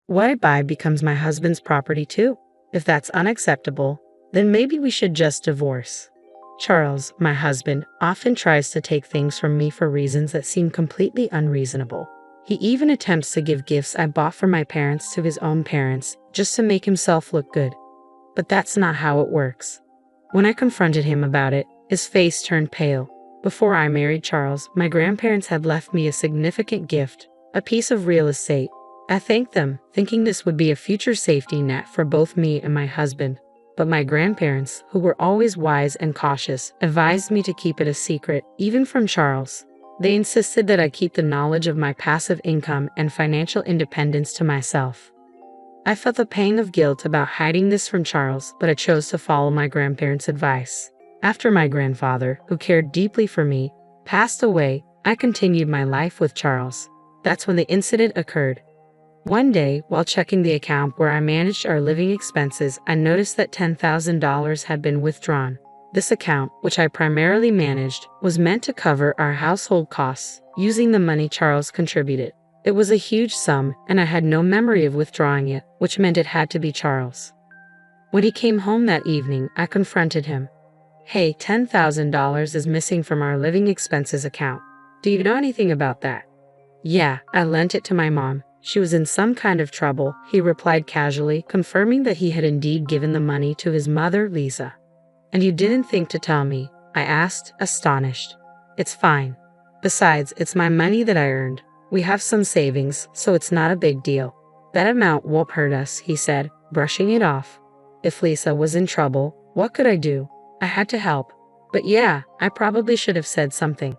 What I buy becomes my husband's property too. If that's unacceptable, then maybe we should just divorce. Charles, my husband, often tries to take things from me for reasons that seem completely unreasonable. He even attempts to give gifts I bought for my parents to his own parents, just to make himself look good. But that's not how it works. When I confronted him about it, his face turned pale. Before I married Charles, my grandparents had left me a significant gift, a piece of real estate. I thanked them, thinking this would be a future safety net for both me and my husband. But my grandparents, who were always wise and cautious, advised me to keep it a secret, even from Charles. They insisted that I keep the knowledge of my passive income and financial independence to myself. I felt a pang of guilt about hiding this from Charles, but I chose to follow my grandparents' advice. After my grandfather, who cared deeply for me, passed away, I continued my life with Charles. That's when the incident occurred. One day, while checking the account where I managed our living expenses, I noticed that $10,000 had been withdrawn. This account, which I primarily managed, was meant to cover our household costs, using the money Charles contributed. It was a huge sum, and I had no memory of withdrawing it, which meant it had to be Charles. When he came home that evening, I confronted him. "Hey, $10,000 is missing from our living expenses account. Do you know anything about that?" "Yeah, I lent it to my mom. She was in some kind of trouble," he replied casually, confirming that he had indeed given the money to his mother, Lisa. "And you didn't think to tell me?" I asked, astonished. "It's fine. Besides, it's my money that I earned. We have some savings, so it's not a big deal. That amount won't hurt us," he said, brushing it off. If Lisa was in trouble, what could I do? I had to help. But yeah, I probably should have said something.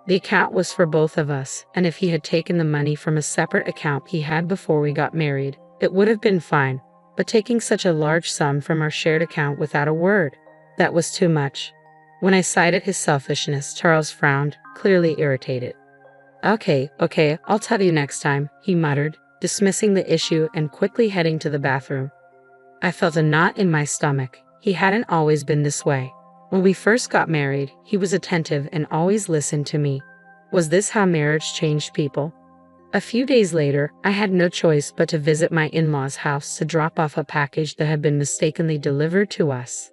The account was for both of us, and if he had taken the money from a separate account he had before we got married, it would have been fine. But taking such a large sum from our shared account without a word, that was too much. When I cited his selfishness, Charles frowned, clearly irritated. Okay, I'll tell you next time," he muttered, dismissing the issue and quickly heading to the bathroom. I felt a knot in my stomach. He hadn't always been this way. When we first got married, he was attentive and always listened to me. Was this how marriage changed people? A few days later, I had no choice but to visit my in-laws' house to drop off a package that had been mistakenly delivered to us.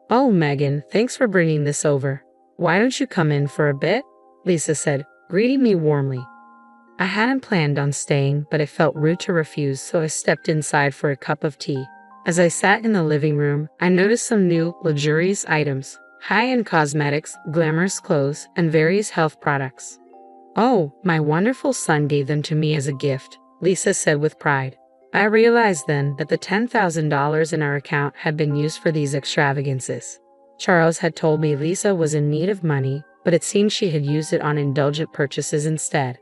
"Oh, Megan, thanks for bringing this over. Why don't you come in for a bit?" Lisa said, greeting me warmly. I hadn't planned on staying, but it felt rude to refuse, so I stepped inside for a cup of tea. As I sat in the living room, I noticed some new, luxurious items, high-end cosmetics, glamorous clothes, and various health products. "Oh, my wonderful son gave them to me as a gift," Lisa said with pride. I realized then that the $10,000 in our account had been used for these extravagances. Charles had told me Lisa was in need of money, but it seemed she had used it on indulgent purchases instead.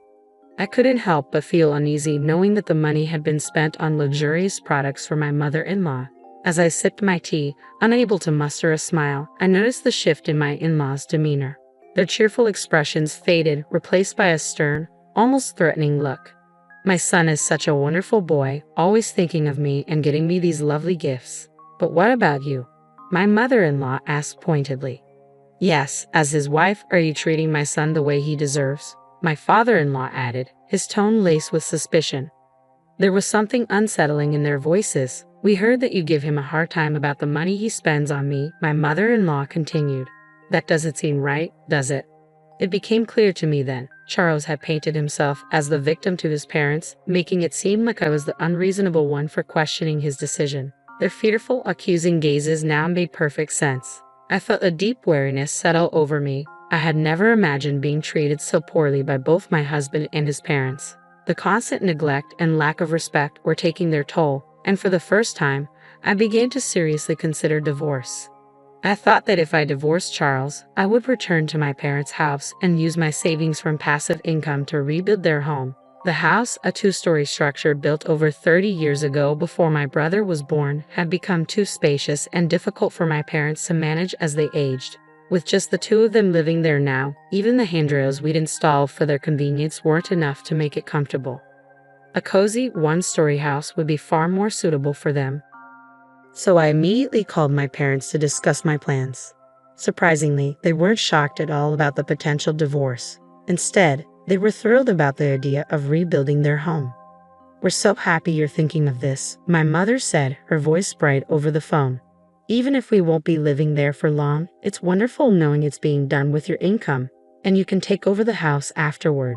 I couldn't help but feel uneasy knowing that the money had been spent on luxurious products for my mother-in-law. As I sipped my tea, unable to muster a smile, I noticed the shift in my in-laws' demeanor. Their cheerful expressions faded, replaced by a stern, almost threatening look. "My son is such a wonderful boy, always thinking of me and getting me these lovely gifts. But what about you?" my mother-in-law asked pointedly. "Yes, as his wife, are you treating my son the way he deserves?" my father-in-law added, his tone laced with suspicion. There was something unsettling in their voices. "We heard that you give him a hard time about the money he spends on me," my mother-in-law continued. "That doesn't seem right, does it?" It became clear to me then. Charles had painted himself as the victim to his parents, making it seem like I was the unreasonable one for questioning his decision. Their fearful, accusing gazes now made perfect sense. I felt a deep weariness settle over me. I had never imagined being treated so poorly by both my husband and his parents. The constant neglect and lack of respect were taking their toll, and for the first time, I began to seriously consider divorce. I thought that if I divorced Charles, I would return to my parents' house and use my savings from passive income to rebuild their home. The house, a two-story structure built over 30 years ago before my brother was born, had become too spacious and difficult for my parents to manage as they aged. With just the two of them living there now, even the handrails we'd installed for their convenience weren't enough to make it comfortable. A cozy, one-story house would be far more suitable for them. So I immediately called my parents to discuss my plans. Surprisingly, they weren't shocked at all about the potential divorce. Instead, they were thrilled about the idea of rebuilding their home. We're so happy you're thinking of this, my mother said, her voice bright over the phone. Even if we won't be living there for long, it's wonderful knowing it's being done with your income, and you can take over the house afterward.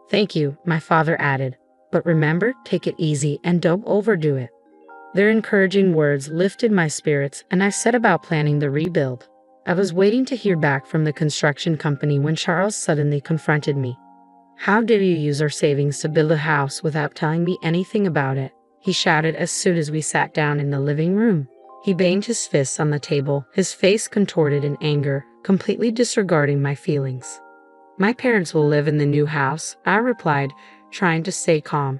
Thank you, my father added. But remember, take it easy and don't overdo it. Their encouraging words lifted my spirits, and I set about planning the rebuild. I was waiting to hear back from the construction company when Charles suddenly confronted me. How dare you use our savings to build a house without telling me anything about it? He shouted as soon as we sat down in the living room. He banged his fists on the table, his face contorted in anger, completely disregarding my feelings. My parents will live in the new house, I replied, trying to stay calm.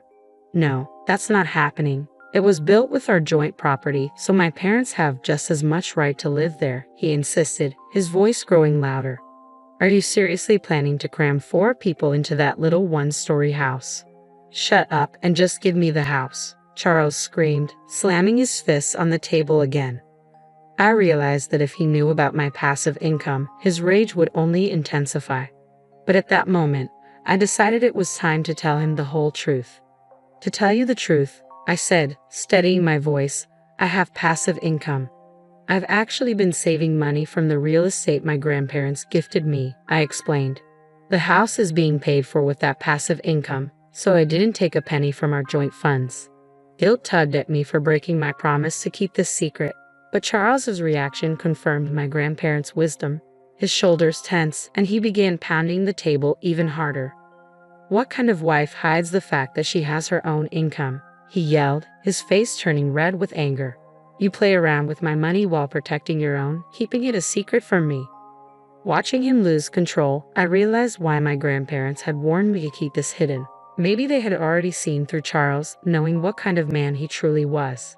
No, that's not happening. It was built with our joint property, so my parents have just as much right to live there, he insisted, his voice growing louder. Are you seriously planning to cram 4 people into that little one-story house? Shut up and just give me the house, Charles screamed, slamming his fists on the table again. I realized that if he knew about my passive income, his rage would only intensify. But at that moment, I decided it was time to tell him the whole truth. To tell you the truth, I said, steadying my voice, I have passive income. I've actually been saving money from the real estate my grandparents gifted me, I explained. The house is being paid for with that passive income, so I didn't take a penny from our joint funds. Guilt tugged at me for breaking my promise to keep this secret, but Charles's reaction confirmed my grandparents' wisdom. His shoulders tensed, and he began pounding the table even harder. What kind of wife hides the fact that she has her own income? He yelled, his face turning red with anger. You play around with my money while protecting your own, keeping it a secret from me. Watching him lose control, I realized why my grandparents had warned me to keep this hidden. Maybe they had already seen through Charles, knowing what kind of man he truly was.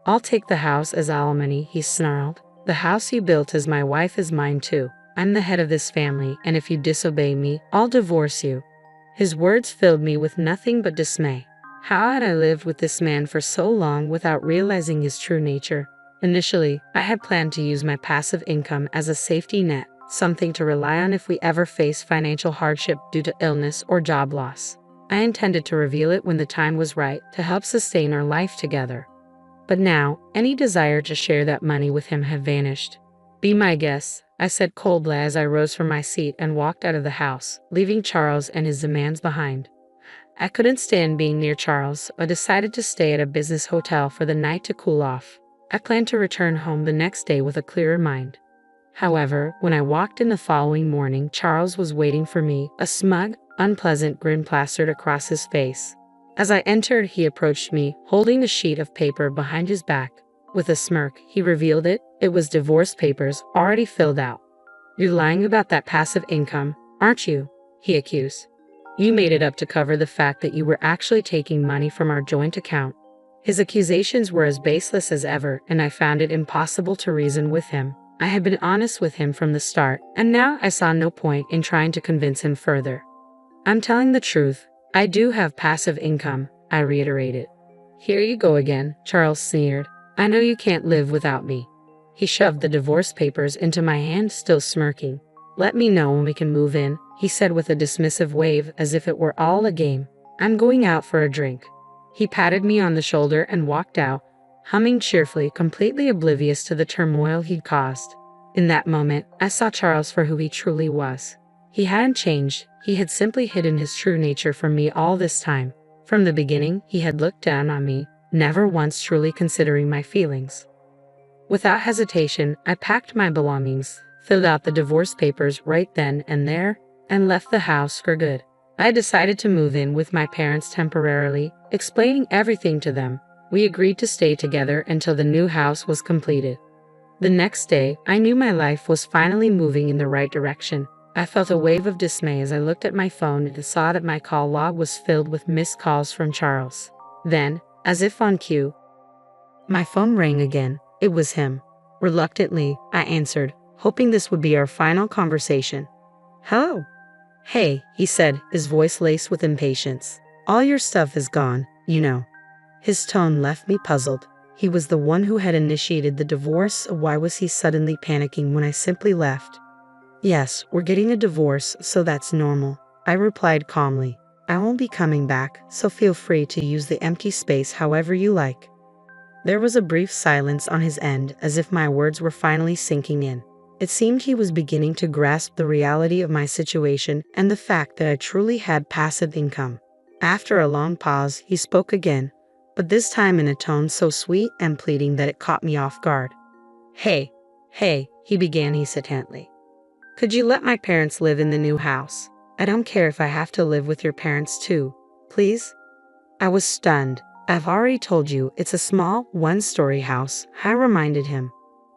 I'll take the house as alimony, he snarled. The house you built as my wife is mine too. I'm the head of this family, and if you disobey me, I'll divorce you. His words filled me with nothing but dismay. How had I lived with this man for so long without realizing his true nature? Initially, I had planned to use my passive income as a safety net, something to rely on if we ever face financial hardship due to illness or job loss. I intended to reveal it when the time was right to help sustain our life together. But now, any desire to share that money with him had vanished. Be my guest, I said coldly as I rose from my seat and walked out of the house, leaving Charles and his demands behind. I couldn't stand being near Charles, but decided to stay at a business hotel for the night to cool off. I planned to return home the next day with a clearer mind. However, when I walked in the following morning, Charles was waiting for me, a smug, unpleasant grin plastered across his face. As I entered, he approached me, holding a sheet of paper behind his back. With a smirk, he revealed it. It was divorce papers, already filled out. You're lying about that passive income, aren't you? He accused. You made it up to cover the fact that you were actually taking money from our joint account. His accusations were as baseless as ever, and I found it impossible to reason with him. I had been honest with him from the start, and now I saw no point in trying to convince him further. I'm telling the truth. I do have passive income, I reiterated. Here you go again, Charles sneered. I know you can't live without me. He shoved the divorce papers into my hand, still smirking. Let me know when we can move in, he said with a dismissive wave as if it were all a game. I'm going out for a drink. He patted me on the shoulder and walked out, humming cheerfully, completely oblivious to the turmoil he'd caused. In that moment, I saw Charles for who he truly was. He hadn't changed. He had simply hidden his true nature from me all this time. From the beginning, he had looked down on me, never once truly considering my feelings. Without hesitation, I packed my belongings, filled out the divorce papers right then and there, and left the house for good. I decided to move in with my parents temporarily, explaining everything to them. We agreed to stay together until the new house was completed. The next day, I knew my life was finally moving in the right direction. I felt a wave of dismay as I looked at my phone and saw that my call log was filled with missed calls from Charles. Then, as if on cue, my phone rang again. It was him. Reluctantly, I answered, hoping this would be our final conversation. Hello. Hey, he said, his voice laced with impatience. All your stuff is gone, you know. His tone left me puzzled. He was the one who had initiated the divorce, so why was he suddenly panicking when I simply left? Yes, we're getting a divorce, so that's normal, I replied calmly. I won't be coming back, so feel free to use the empty space however you like." There was a brief silence on his end, as if my words were finally sinking in. It seemed he was beginning to grasp the reality of my situation and the fact that I truly had passive income. After a long pause, he spoke again, but this time in a tone so sweet and pleading that it caught me off guard. Hey, he began hesitantly. "Could you let my parents live in the new house? I don't care if I have to live with your parents too, please?" I was stunned. "I've already told you it's a small, one-story house," I reminded him.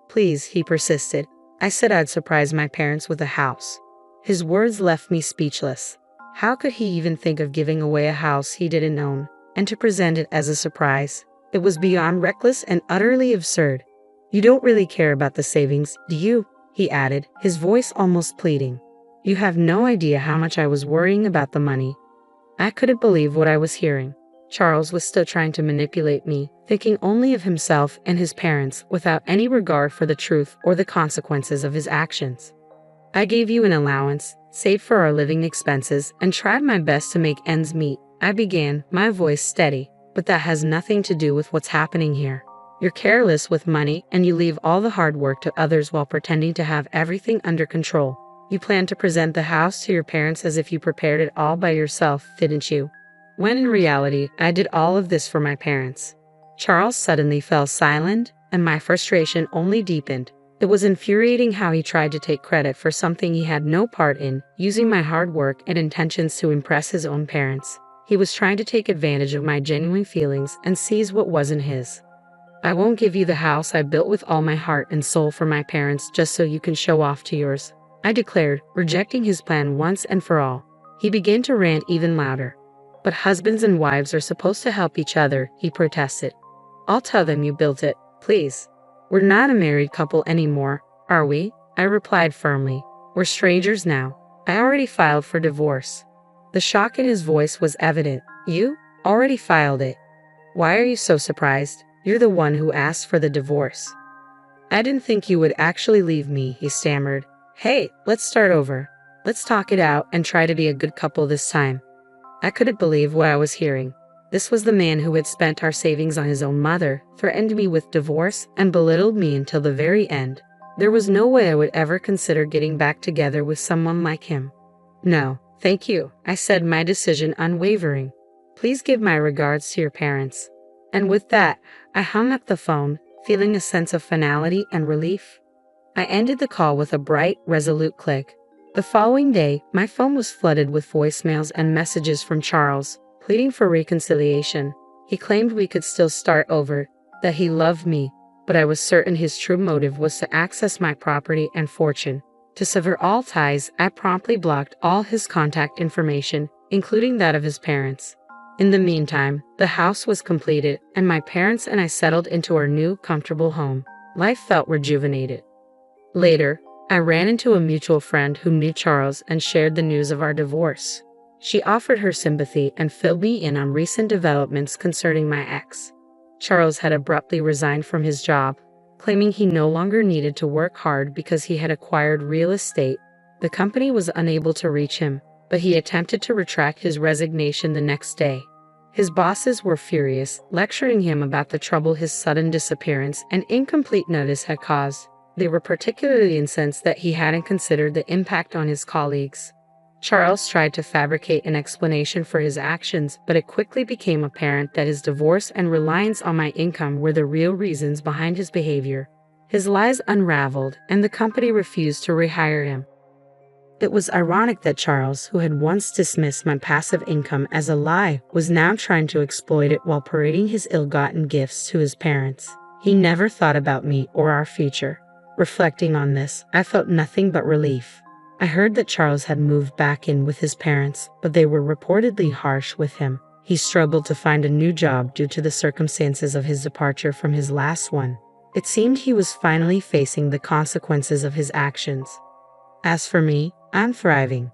"Please," he persisted. "I said I'd surprise my parents with a house." His words left me speechless. How could he even think of giving away a house he didn't own, and to present it as a surprise? It was beyond reckless and utterly absurd. "You don't really care about the savings, do you?" he added, his voice almost pleading. "You have no idea how much I was worrying about the money." I couldn't believe what I was hearing. Charles was still trying to manipulate me, thinking only of himself and his parents without any regard for the truth or the consequences of his actions. "I gave you an allowance, saved for our living expenses, and tried my best to make ends meet," I began, my voice steady. "But that has nothing to do with what's happening here. You're careless with money and you leave all the hard work to others while pretending to have everything under control. You plan to present the house to your parents as if you prepared it all by yourself, didn't you? When in reality, I did all of this for my parents." Charles suddenly fell silent, and my frustration only deepened. It was infuriating how he tried to take credit for something he had no part in, using my hard work and intentions to impress his own parents. He was trying to take advantage of my genuine feelings and seize what wasn't his. "I won't give you the house I built with all my heart and soul for my parents just so you can show off to yours," I declared, rejecting his plan once and for all. He began to rant even louder. "But husbands and wives are supposed to help each other," he protested. "I'll tell them you built it, please. We're not a married couple anymore, are we?" I replied firmly. "We're strangers now. I already filed for divorce." The shock in his voice was evident. "You? Already filed it? Why are you so surprised? You're the one who asked for the divorce." "I didn't think you would actually leave me," he stammered. "Hey, let's start over. Let's talk it out and try to be a good couple this time." I couldn't believe what I was hearing. This was the man who had spent our savings on his own mother, threatened me with divorce, and belittled me until the very end. There was no way I would ever consider getting back together with someone like him. "No, thank you," I said, my decision unwavering. "Please give my regards to your parents." And with that, I hung up the phone, feeling a sense of finality and relief. I ended the call with a bright, resolute click. The following day, my phone was flooded with voicemails and messages from Charles, pleading for reconciliation. He claimed we could still start over, that he loved me, but I was certain his true motive was to access my property and fortune. To sever all ties, I promptly blocked all his contact information, including that of his parents. In the meantime, the house was completed, and my parents and I settled into our new, comfortable home. Life felt rejuvenated. Later, I ran into a mutual friend who knew Charles and shared the news of our divorce. She offered her sympathy and filled me in on recent developments concerning my ex. Charles had abruptly resigned from his job, claiming he no longer needed to work hard because he had acquired real estate. The company was unable to reach him, but he attempted to retract his resignation the next day. His bosses were furious, lecturing him about the trouble his sudden disappearance and incomplete notice had caused. They were particularly incensed that he hadn't considered the impact on his colleagues. Charles tried to fabricate an explanation for his actions, but it quickly became apparent that his divorce and reliance on my income were the real reasons behind his behavior. His lies unraveled, and the company refused to rehire him. It was ironic that Charles, who had once dismissed my passive income as a lie, was now trying to exploit it while parading his ill-gotten gifts to his parents. He never thought about me or our future. Reflecting on this, I felt nothing but relief. I heard that Charles had moved back in with his parents, but they were reportedly harsh with him. He struggled to find a new job due to the circumstances of his departure from his last one. It seemed he was finally facing the consequences of his actions. As for me, I'm thriving.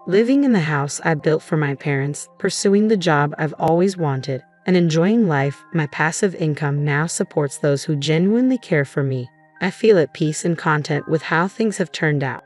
Living in the house I built for my parents, pursuing the job I've always wanted, and enjoying life. My passive income now supports those who genuinely care for me. I feel at peace and content with how things have turned out.